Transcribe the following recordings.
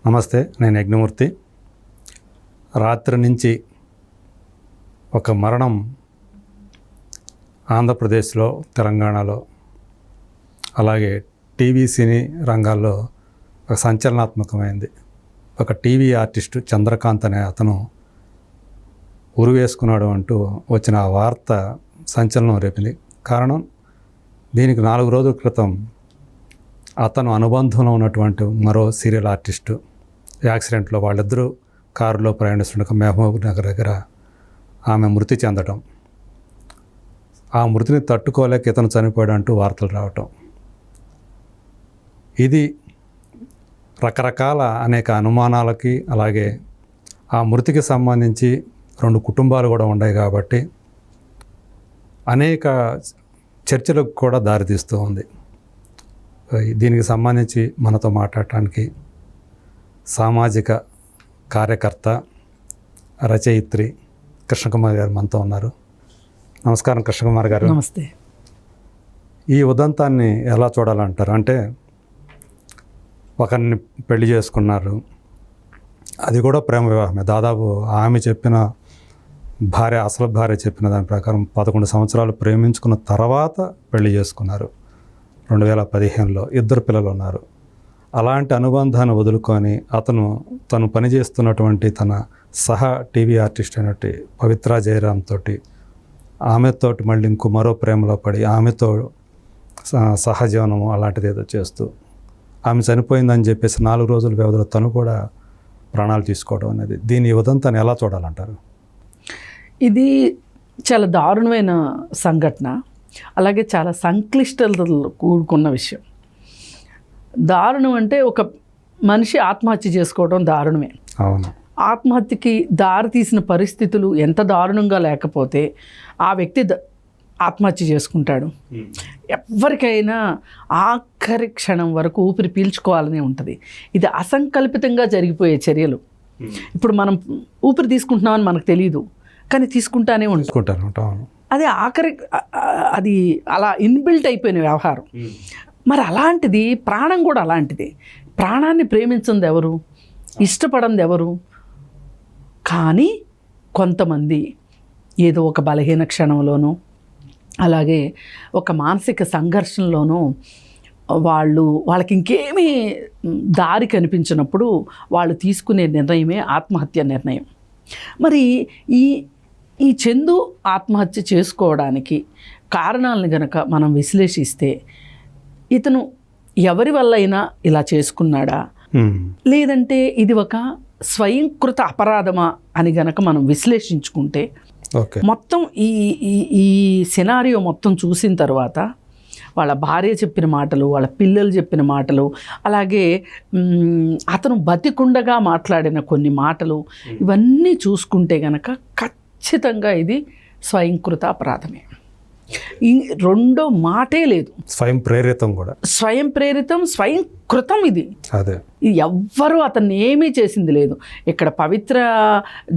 నమస్తే, నేను యజ్ఞమూర్తి. రాత్రి నుంచి ఒక మరణం ఆంధ్రప్రదేశ్లో, తెలంగాణలో, అలాగే టీవీ సినీ రంగాల్లో ఒక సంచలనాత్మకమైంది. ఒక టీవీ ఆర్టిస్టు చంద్రకాంత్ అనే అతను ఉరివేసుకున్నాడు అంటూ వచ్చిన ఆ వార్త సంచలనం రేపింది. కారణం, దీనికి 4 రోజుల క్రితం అతను అనుబంధంలో ఉన్నటువంటి మరో సీరియల్ ఆర్టిస్టు యాక్సిడెంట్లో వాళ్ళిద్దరూ కారులో ప్రయాణిస్తుండగా మహబూబ్ నగర్ దగ్గర ఆమె మృతి చెందడం, ఆ మృతిని తట్టుకోలేక ఇతను చనిపోయాడు అంటూ వార్తలు రావటం, ఇది రకరకాల అనేక అనుమానాలకి, అలాగే ఆ మృతికి సంబంధించి 2 కుటుంబాలు కూడా ఉన్నాయి కాబట్టి అనేక చర్చలకు కూడా దారితీస్తూ ఉంది. దీనికి సంబంధించి మనతో మాట్లాడటానికి సామాజిక కార్యకర్త, రచయిత్రి కృష్ణకుమార్ గారు మనతో ఉన్నారు. నమస్కారం కృష్ణకుమార్ గారు. నమస్తే. ఈ ఉదంతాన్ని ఎలా చూడాలంటారు? అంటే ఒకరిని పెళ్లి చేసుకున్నారు, అది కూడా ప్రేమ వివాహమే. దాదాపు ఆమె చెప్పిన భార్య, అసలు భార్య చెప్పిన దాని ప్రకారం 11 సంవత్సరాలు ప్రేమించుకున్న తర్వాత పెళ్లి చేసుకున్నారు. 2015లో 2 పిల్లలు ఉన్నారు. అలాంటి అనుబంధాన్ని వదులుకొని తను పనిచేస్తున్నటువంటి తన టీవీ ఆర్టిస్ట్ అయినట్టు పవిత్ర జయరామ్ తోటి, ఆమెతోటి మళ్ళీ మరో ప్రేమలో పడి ఆమెతో సహజీవనము అలాంటిది ఏదో చేస్తూ ఆమె చనిపోయిందని చెప్పేసి 4 రోజుల వ్యవధిలో తను కూడా ప్రాణాలు తీసుకోవడం అనేది, దీని ఉదంతాన్ని ఎలా చూడాలంటారు? ఇది చాలా దారుణమైన సంఘటన, అలాగే చాలా సంక్లిష్టతలు కూడుకున్న విషయం. దారుణం అంటే ఒక మనిషి ఆత్మహత్య చేసుకోవడం దారుణమే. అవును. ఆత్మహత్యకి దారి తీసిన పరిస్థితులు ఎంత దారుణంగా లేకపోతే ఆ వ్యక్తి ఆత్మహత్య చేసుకుంటాడు. ఎవరికైనా ఆఖరి క్షణం వరకు ఊపిరి పీల్చుకోవాలని ఉంటుంది. ఇది అసంకల్పితంగా జరిగిపోయే చర్యలు. ఇప్పుడు మనం ఊపిరి తీసుకుంటున్నామని మనకు తెలియదు, కానీ తీసుకుంటానే ఉంటాం. అది అది అలా ఇన్బిల్ట్ అయిపోయిన వ్యవహారం. మరి అలాంటిది ప్రాణం కూడా అలాంటిది. ప్రాణాన్ని ప్రేమించింది ఎవరు? ఇష్టపడింది ఎవరు? కానీ కొంతమంది ఏదో ఒక బలహీన క్షణంలోనూ, అలాగే ఒక మానసిక సంఘర్షణలోనూ వాళ్ళకి ఇంకేమీ దారి కనిపించినప్పుడు వాళ్ళు తీసుకునే నిర్ణయమే ఆత్మహత్య నిర్ణయం. మరి ఈ చందు ఆత్మహత్య చేసుకోవడానికి కారణాలను గనక మనం విశ్లేషిస్తే, ఇతను ఎవరి వల్ల అయినా ఇలా చేసుకున్నాడా, లేదంటే ఇది ఒక స్వయంకృత అపరాధమా అని గనక మనం విశ్లేషించుకుంటే, మొత్తం ఈ సినారియో మొత్తం చూసిన తర్వాత వాళ్ళ భార్య చెప్పిన మాటలు, వాళ్ళ పిల్లలు చెప్పిన మాటలు, అలాగే అతను బతికుండగా మాట్లాడిన కొన్ని మాటలు, ఇవన్నీ చూసుకుంటే గనక ఖచ్చితంగా ఇది స్వయంకృత అపరాధమే. ఈ రెండో మాటే లేదు. స్వయం ప్రేరితం కూడా. స్వయం ప్రేరితం, స్వయంకృతం ఇది. అదే. ఎవ్వరూ అతన్ని ఏమీ చేసింది లేదు. ఇక్కడ పవిత్ర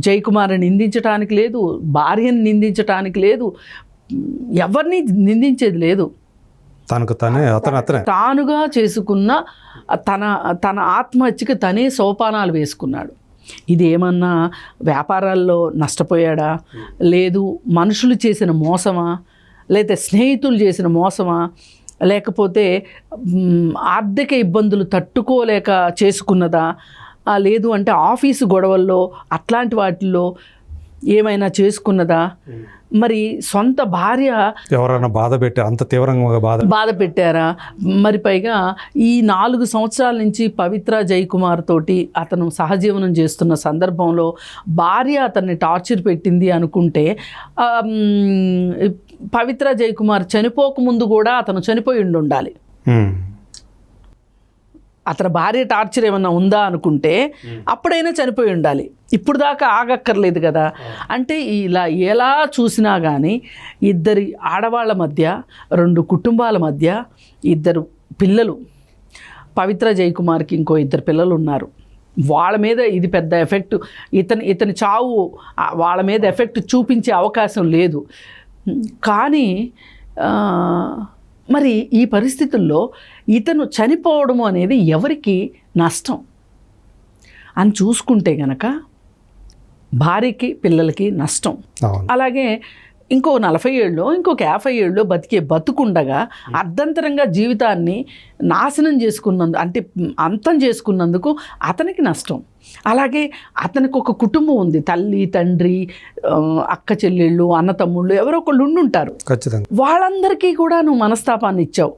జయకుమార్ని నిందించడానికి లేదు, భార్యను నిందించడానికి లేదు, ఎవరిని నిందించేది లేదు. తానుగా చేసుకున్న తన ఆత్మహత్యకి తనే సోపానాలు వేసుకున్నాడు. ఇది ఏమన్నా వ్యాపారాల్లో నష్టపోయాడా, లేదు మనుషులు చేసిన మోసమా, లేదా స్నేహితులు చేసిన మోసమా, లేకపోతే ఆర్థిక ఇబ్బందులు తట్టుకోలేక చేసుకున్నదా, లేదు అంటే ఆఫీసు గొడవల్లో అట్లాంటి వాటిల్లో ఏమైనా చేసుకున్నదా, మరి సొంత భార్య ఎవరైనా అంత తీవ్రంగా బాధ పెట్టారా? మరి పైగా ఈ 4 సంవత్సరాల నుంచి పవిత్ర జయకుమార్ తోటి అతను సహజీవనం చేస్తున్న సందర్భంలో భార్య అతన్ని టార్చర్ పెట్టింది అనుకుంటే, పవిత్ర జయకుమార్ చనిపోకముందు కూడా అతను చనిపోయి ఉండాలి. అతని భార్య టార్చర్ ఏమన్నా ఉందా అనుకుంటే అప్పుడైనా చనిపోయి ఉండాలి. ఇప్పుడు దాకా ఆగక్కర్లేదు కదా. అంటే ఇలా ఎలా చూసినా కానీ 2 ఆడవాళ్ళ మధ్య, 2 కుటుంబాల మధ్య 2 పిల్లలు, పవిత్ర జయకుమార్కి ఇంకో 2 పిల్లలు ఉన్నారు. వాళ్ళ మీద ఇది పెద్ద ఎఫెక్ట్, ఇతని చావు వాళ్ళ మీద ఎఫెక్ట్ చూపించే అవకాశం లేదు. కానీ మరి ఈ పరిస్థితుల్లో ఇతను చనిపోవడము అనేది ఎవరికి నష్టం? అని చూసుకుంటే గనక భార్యకి పిల్లలకి నష్టం. అవును. అలాగే ఇంకో 40 ఏళ్ళు ఇంకొక 50 ఏళ్ళు బతికే బతుకుండగా అర్ధంతరంగా జీవితాన్ని నాశనం చేసుకున్నందుకు, అంటే అంతం చేసుకున్నందుకు అతనికి నష్టం. అలాగే అతనికి ఒక కుటుంబం ఉంది, తల్లి తండ్రి అక్క చెల్లెళ్ళు అన్న తమ్ముళ్ళు ఎవరో ఒకళ్ళు ఉండుంటారు. ఖచ్చితంగా. వాళ్ళందరికీ కూడా నువ్వు మనస్తాపాన్ని ఇచ్చావు.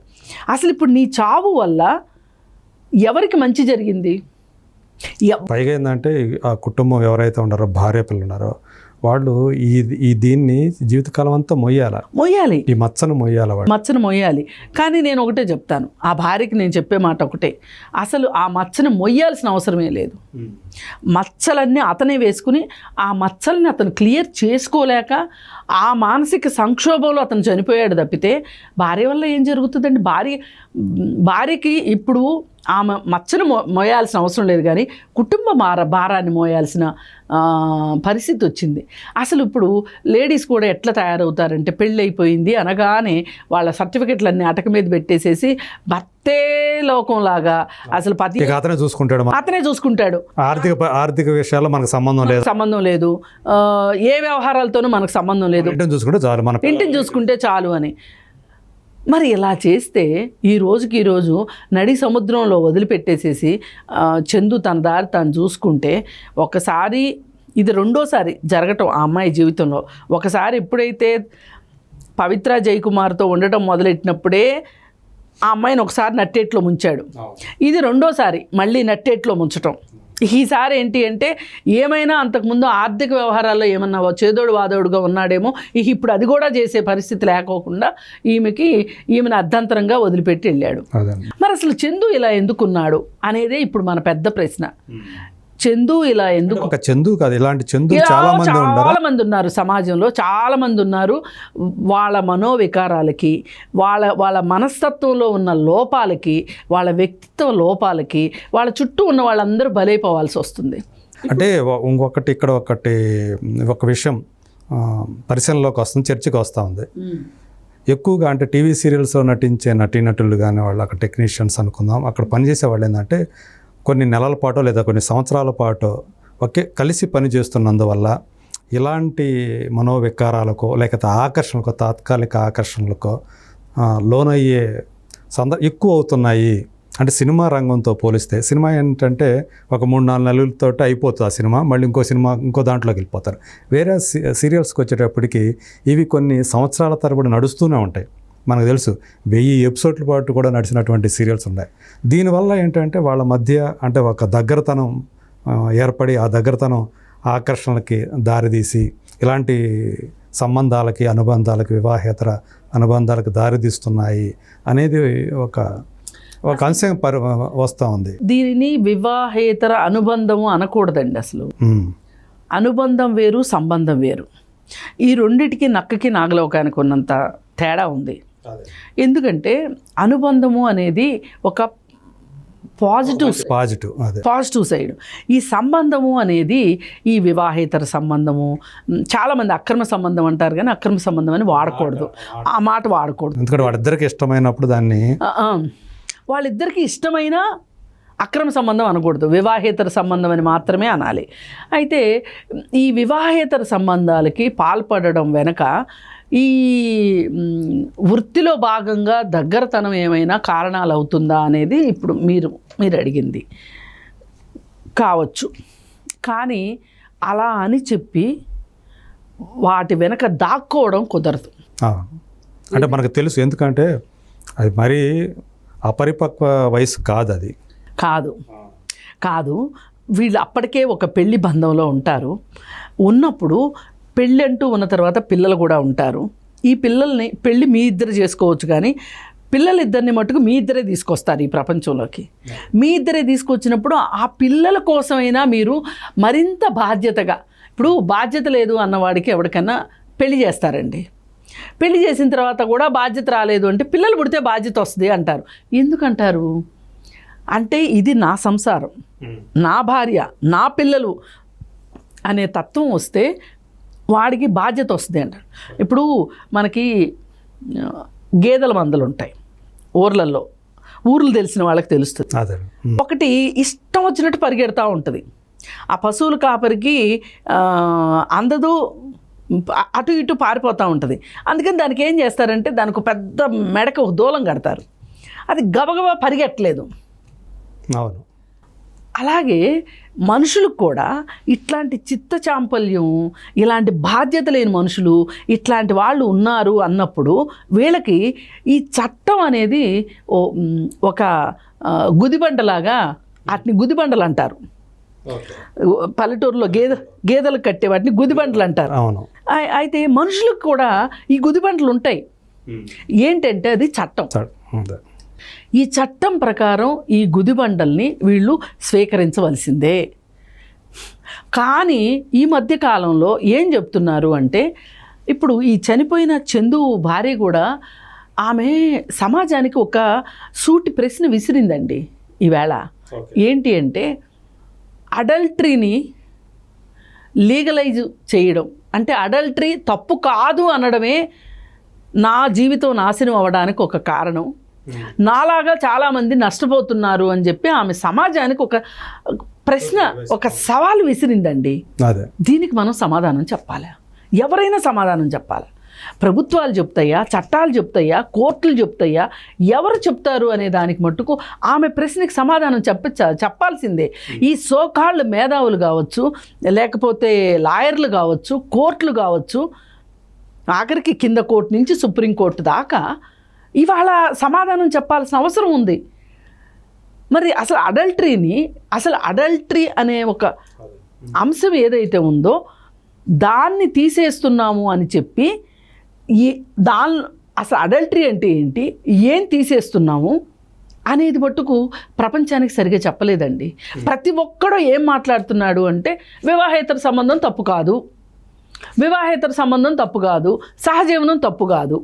అసలు ఇప్పుడు నీ చావు వల్ల ఎవరికి మంచి జరిగింది? పైగా ఏంటంటే ఆ కుటుంబం ఎవరైతే ఉన్నారో, భార్య పిల్లలు ఉన్నారో, వాళ్ళు ఈ దీన్ని జీవితకాలం అంతా మొయ్యాలి, ఈ మచ్చను మొయ్యాలి, వాళ్ళు మచ్చను మొయ్యాలి. కానీ నేను ఒకటే చెప్తాను, ఆ భార్యకి నేను చెప్పే మాట ఒకటే, అసలు ఆ మచ్చను మొయ్యాల్సిన అవసరమే లేదు. మచ్చలన్నీ అతనే వేసుకుని ఆ మచ్చల్ని అతను క్లియర్ చేసుకోలేక ఆ మానసిక సంక్షోభంలో అతను చనిపోయాడు తప్పితే భార్య వల్ల ఏం జరుగుతుందండి? భార్యకి ఇప్పుడు ఆమె మచ్చను మోయాల్సిన అవసరం లేదు, కానీ కుటుంబ భారాన్ని మోయాల్సిన పరిస్థితి వచ్చింది. అసలు ఇప్పుడు లేడీస్ కూడా ఎట్లా తయారవుతారంటే, పెళ్ళి అయిపోయింది అనగానే వాళ్ళ సర్టిఫికెట్లన్నీ అటక మీద పెట్టేసేసి భర్తే లోకంలాగా అసలు పతి అతనే చూసుకుంటాడు. ఆర్థిక విషయాల్లో మనకు సంబంధం లేదు, ఏ వ్యవహారాలతోనూ మనకు సంబంధం లేదు, ఇంటిని చూసుకుంటే చాలు అని. మరి ఇలా చేస్తే ఈ రోజు నడి సముద్రంలో వదిలిపెట్టేసేసి చందు తన దారి తాను చూసుకుంటే, ఒకసారి ఇది రెండోసారి జరగటం ఆ అమ్మాయి జీవితంలో. ఒకసారి ఎప్పుడైతే పవిత్ర జయకుమార్తో ఉండటం మొదలెట్టినప్పుడే ఆ అమ్మాయిని ఒకసారి నట్టేట్లో ముంచాడు. ఇది రెండోసారి మళ్ళీ నట్టేట్లో ముంచటం. ఈసారి ఏంటి అంటే, ఏమైనా అంతకుముందు ఆర్థిక వ్యవహారాల్లో ఏమన్నా చేదోడు వాదోడుగా ఉన్నాడేమో, ఇప్పుడు అది కూడా చేసే పరిస్థితి లేకోకుండా ఈమెను అర్ధంతరంగా వదిలిపెట్టి వెళ్ళాడు. మరి అసలు చందు ఇలా ఎందుకున్నాడు అనేదే ఇప్పుడు మన పెద్ద ప్రశ్న. చందు ఇలా ఎందుకు? ఒక చందు కాదు, ఇలాంటి చందు చాలా మంది ఉన్నారు సమాజంలో, చాలా మంది ఉన్నారు. వాళ్ళ మనోవికారాలకి, వాళ్ళ మనస్తత్వంలో ఉన్న లోపాలకి, వాళ్ళ వ్యక్తిత్వ లోపాలకి వాళ్ళ చుట్టూ ఉన్న వాళ్ళందరూ బలైపోవాల్సి వస్తుంది. అంటే ఇంకొకటి ఇక్కడ ఒక విషయం పరిశీలనలోకి వస్తుంది, చర్చకి వస్తూ ఉంది. ఎక్కువగా అంటే టీవీ సీరియల్స్లో నటించే నటీనటులు కానీ, వాళ్ళు అక్కడ టెక్నీషియన్స్ అనుకుందాం, అక్కడ పనిచేసే వాళ్ళు ఏంటంటే కొన్ని నెలల పాటో లేదా కొన్ని సంవత్సరాల పాటో కలిసి పనిచేస్తున్నందువల్ల ఇలాంటి మనోవికారాలకో లేకపోతే ఆకర్షణలకో, తాత్కాలిక ఆకర్షణలకో లోనయ్యే ఎక్కువ అవుతున్నాయి. అంటే సినిమా రంగంతో పోలిస్తే, సినిమా ఏంటంటే ఒక 3-4 నెలలతో అయిపోతుంది ఆ సినిమా, మళ్ళీ ఇంకో దాంట్లోకి వెళ్ళిపోతారు. వేరే సీరియల్స్కి వచ్చేటప్పటికి ఇవి కొన్ని సంవత్సరాల తరబడి నడుస్తూనే ఉంటాయి. మనకు తెలుసు 1000 ఎపిసోడ్ల పాటు కూడా నడిచినటువంటి సీరియల్స్ ఉన్నాయి. దీనివల్ల ఏంటంటే వాళ్ళ మధ్య అంటే ఒక దగ్గరతనం ఏర్పడి, ఆ దగ్గరతనం ఆకర్షణలకి దారితీసి ఇలాంటి సంబంధాలకి, అనుబంధాలకి, వివాహేతర అనుబంధాలకు దారితీస్తున్నాయి అనేది ఒక అంశం వస్తూ ఉంది. దీనిని వివాహేతర అనుబంధము అనకూడదండి. అసలు అనుబంధం వేరు, సంబంధం వేరు. ఈ రెండిటికి నక్కకి నాగలోకానికి ఉన్నంత తేడా ఉంది. ఎందుకంటే అనుబంధము అనేది ఒక పాజిటివ్ సైడ్. ఈ సంబంధము అనేది ఈ వివాహేతర సంబంధము, చాలామంది అక్రమ సంబంధం అంటారు, కానీ అక్రమ సంబంధం అని వాడకూడదు, ఆ మాట వాడకూడదు. ఎందుకంటే వాళ్ళిద్దరికి ఇష్టమైనప్పుడు దాన్ని, వాళ్ళిద్దరికి ఇష్టమైన అక్రమ సంబంధం అనకూడదు, వివాహేతర సంబంధం అని మాత్రమే అనాలి. అయితే ఈ వివాహేతర సంబంధాలకి పాల్పడడం వెనక ఈ వృత్తిలో భాగంగా దగ్గరతనం ఏమైనా కారణాలు అవుతుందా అనేది ఇప్పుడు మీరు అడిగింది కావచ్చు. కానీ అలా అని చెప్పి వాటి వెనక దాక్కోవడం కుదరదు. అంటే మనకు తెలుసు, ఎందుకంటే అది మరీ అపరిపక్వ వయసు కాదు, అది కాదు. వీళ్ళు అప్పటికే ఒక పెళ్లి బంధంలో ఉంటారు. ఉన్నప్పుడు పెళ్ళి అంటూ ఉన్న తర్వాత పిల్లలు కూడా ఉంటారు. ఈ పెళ్ళి మీ ఇద్దరు చేసుకోవచ్చు, కానీ పిల్లలిద్దరిని మటుకు మీ ఇద్దరే తీసుకొస్తారు ఈ ప్రపంచంలోకి. మీ ఇద్దరే తీసుకొచ్చినప్పుడు ఆ పిల్లల కోసమైనా మీరు మరింత బాధ్యతగా, ఇప్పుడు బాధ్యత లేదు అన్నవాడికి ఎవరికైనా పెళ్లి చేస్తారండి. పెళ్లి చేసిన తర్వాత కూడా బాధ్యత రాలేదు అంటే, పిల్లలు పుడితే బాధ్యత వస్తుంది అంటారు. ఎందుకంటారు అంటే, ఇది నా సంసారం, నా భార్య, నా పిల్లలు అనే తత్వం వస్తే వాడికి బాధ్యత వస్తుంది అంటారు. ఇప్పుడు మనకి గేదెల మందలు ఉంటాయి ఊర్లలో, ఊర్లు తెలిసిన వాళ్ళకి తెలుస్తుంది. ఒకటి ఇష్టం వచ్చినట్టు పరిగెడతా ఉంటుంది, ఆ పశువుల కాపరికి అందదు, అటు ఇటు పారిపోతూ ఉంటుంది. అందుకని దానికి ఏం చేస్తారంటే దానికి ఒక పెద్ద మెడకు ఒక దూలం కడతారు, అది గబగబా పరిగెట్టలేదు. అవును. అలాగే మనుషులకు కూడా ఇట్లాంటి చిత్త చాంపల్యం, ఇలాంటి బాధ్యత లేని మనుషులు, ఇట్లాంటి వాళ్ళు ఉన్నారు అన్నప్పుడు వీళ్ళకి ఈ చట్టం అనేది ఒక గుదిబండలాగా, వాటిని గుదిబండలు అంటారు. పల్లెటూరులో గేదెలకు కట్టే వాటిని గుదిబండలు అంటారు. అవును. అయితే మనుషులకు కూడా ఈ గుదిబండలు ఉంటాయి. ఏంటంటే అది చట్టం. ఈ చట్టం ప్రకారం ఈ గుదిబండల్ని వీళ్ళు స్వీకరించవలసిందే. కానీ ఈ మధ్య కాలంలో ఏం చెప్తున్నారు అంటే, ఇప్పుడు ఈ చనిపోయిన చందు భార్య కూడా ఆమె సమాజానికి ఒక సూటి ప్రశ్న విసిరిందండి ఈవేళ. ఏంటి అంటే, అడల్టరీని లీగలైజ్ చేయడం అంటే, అడల్టరీ తప్పు కాదు అనడమే నా జీవితం నాశనం అవ్వడానికి ఒక కారణం, నాలాగా చాలామంది నష్టపోతున్నారు అని చెప్పి ఆమె సమాజానికి ఒక ప్రశ్న, ఒక సవాలు విసిరిందండి. దీనికి మనం సమాధానం చెప్పాలి. ఎవరైనా సమాధానం చెప్పాలి. ప్రభుత్వాలు చెప్తాయా, చట్టాలు చెప్తాయా, కోర్టులు చెప్తాయా, ఎవరు చెప్తారు అనే దానికి మట్టుకు ఆమె ప్రశ్నకి సమాధానం చెప్పాల్సిందే. ఈ సోకాళ్ళు మేధావులు కావచ్చు, లేకపోతే లాయర్లు కావచ్చు, కోర్టులు కావచ్చు, ఆఖరికి కింద కోర్టు నుంచి సుప్రీంకోర్టు దాకా ఇవాళ సమాధానం చెప్పాల్సిన అవసరం ఉంది. మరి అసలు అడల్టరీ అనే ఒక అంశం ఏదైతే ఉందో దాన్ని తీసేస్తున్నాము అని చెప్పి అసలు అడల్టరీ అంటే ఏంటి, ఏం తీసేస్తున్నాము అనేది మట్టుకు ప్రపంచానికి సరిగా చెప్పలేదండి. ప్రతి ఒక్కడూ ఏం మాట్లాడుతున్నాడు అంటే, వివాహేతర సంబంధం తప్పు కాదు, వివాహేతర సంబంధం తప్పు కాదు, సహజీవనం తప్పు కాదు.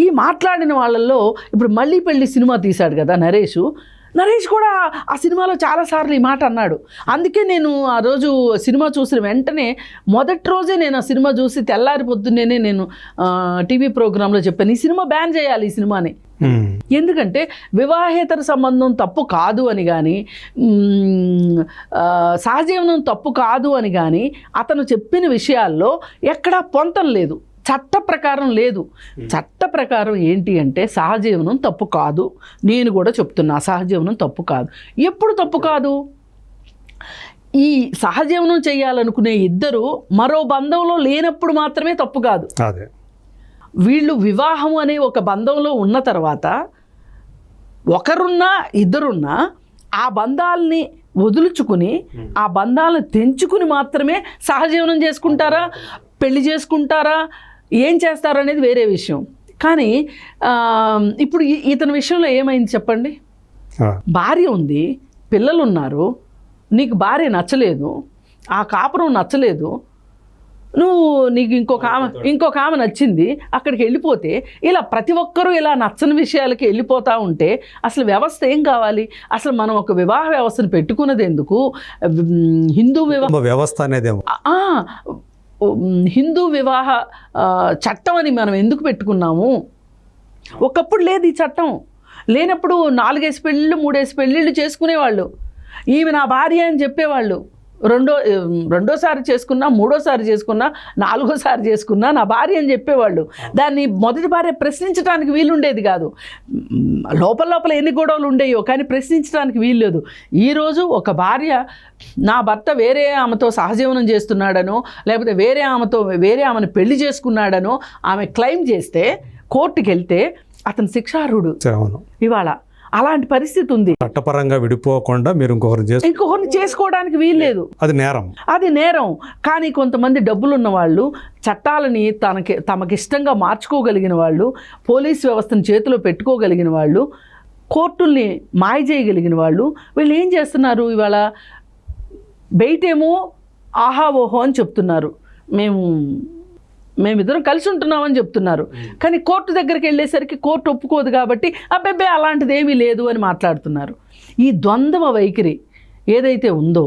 ఈ మాట్లాడిన వాళ్ళల్లో ఇప్పుడు మళ్ళీ పెళ్ళి సినిమా తీశాడు కదా నరేష్ కూడా ఆ సినిమాలో చాలాసార్లు ఈ మాట అన్నాడు. అందుకే నేను ఆ రోజు సినిమా చూసిన వెంటనే మొదటి రోజే నేను ఆ సినిమా చూసి తెల్లారి పొద్దున్నే నేను టీవీ ప్రోగ్రాంలో చెప్పాను, ఈ సినిమా బ్యాన్ చేయాలి ఈ సినిమాని. ఎందుకంటే వివాహేతర సంబంధం తప్పు కాదు అని కానీ, సహజీవనం తప్పు కాదు అని కానీ అతను చెప్పిన విషయాల్లో ఎక్కడా పొంతం లేదు, చట్ట ప్రకారం లేదు. చట్ట ప్రకారం ఏంటి అంటే సహజీవనం తప్పు కాదు. నేను కూడా చెప్తున్నా, సహజీవనం తప్పు కాదు. ఎప్పుడు తప్పు కాదు? ఈ సహజీవనం చేయాలనుకునే ఇద్దరు మరో బంధంలో లేనప్పుడు మాత్రమే తప్పు కాదు. వీళ్ళు వివాహం అనే ఒక బంధంలో ఉన్న తర్వాత ఒకరున్నా ఇద్దరున్నా ఆ బంధాలని వదులుచుకుని, ఆ బంధాలను తెంచుకుని మాత్రమే సహజీవనం చేసుకుంటారా, పెళ్లి చేసుకుంటారా, ఏం చేస్తారు అనేది వేరే విషయం. కానీ ఇప్పుడు ఇతని విషయంలో ఏమైంది చెప్పండి? భార్య ఉంది, పిల్లలు ఉన్నారు, నీకు భార్య నచ్చలేదు, ఆ కాపురం నచ్చలేదు, నీకు ఇంకొక ఆమె నచ్చింది, అక్కడికి వెళ్ళిపోతే ఇలా ప్రతి ఒక్కరూ ఇలా నచ్చని విషయాలకి వెళ్ళిపోతూ ఉంటే అసలు వ్యవస్థ ఏం కావాలి? అసలు మనం ఒక వివాహ వ్యవస్థను పెట్టుకున్నది ఎందుకు? హిందూ వ్యవస్థ అనేది హిందూ వివాహ చట్టం అని మనం ఎందుకు పెట్టుకున్నాము? ఒకప్పుడు లేదు ఈ చట్టం. లేనప్పుడు 4 పెళ్ళిళ్ళు 3 పెళ్ళిళ్ళు చేసుకునేవాళ్ళు. ఈమె నా భార్య అని చెప్పేవాళ్ళు. రెండోసారి చేసుకున్నా, మూడోసారి చేసుకున్నా, 4వ చేసుకున్నా నా భార్య అని చెప్పేవాళ్ళు. దాన్ని మొదటి భార్య ప్రశ్నించడానికి వీలుండేది కాదు. లోపల ఎన్ని గొడవలు ఉండేయో కానీ ప్రశ్నించడానికి వీల్లేదు. ఈరోజు ఒక భార్య నా భర్త వేరే ఆమెతో సహజీవనం చేస్తున్నాడనో, లేకపోతే వేరే ఆమెను పెళ్లి చేసుకున్నాడనో ఆమె క్లెయిమ్ చేస్తే కోర్టుకి వెళ్తే అతను శిక్షార్హుడు. ఇవాళ అలాంటి పరిస్థితి ఉంది. చట్టపరంగా విడిపోకుండా మీరు ఇంకొకరిని చేసుకోవడానికి వీల్లేదు. అది నేరం. కానీ కొంతమంది డబ్బులున్న వాళ్ళు, చట్టాలని తమకిష్టంగా మార్చుకోగలిగిన వాళ్ళు, పోలీస్ వ్యవస్థను చేతిలో పెట్టుకోగలిగిన వాళ్ళు, కోర్టుల్ని మాయ చేయగలిగిన వాళ్ళు, వీళ్ళు ఏం చేస్తున్నారు? ఇవాళ బయటేమో ఆహా ఓహో అని చెప్తున్నారు, మేమిద్దరం కలిసి ఉంటున్నామని చెప్తున్నారు. కానీ కోర్టు దగ్గరికి వెళ్ళేసరికి కోర్టు ఒప్పుకోదు కాబట్టి అబ్బెబ్బే అలాంటిది ఏమీ లేదు అని మాట్లాడుతున్నారు. ఈ ద్వంద్వ వైఖరి ఏదైతే ఉందో,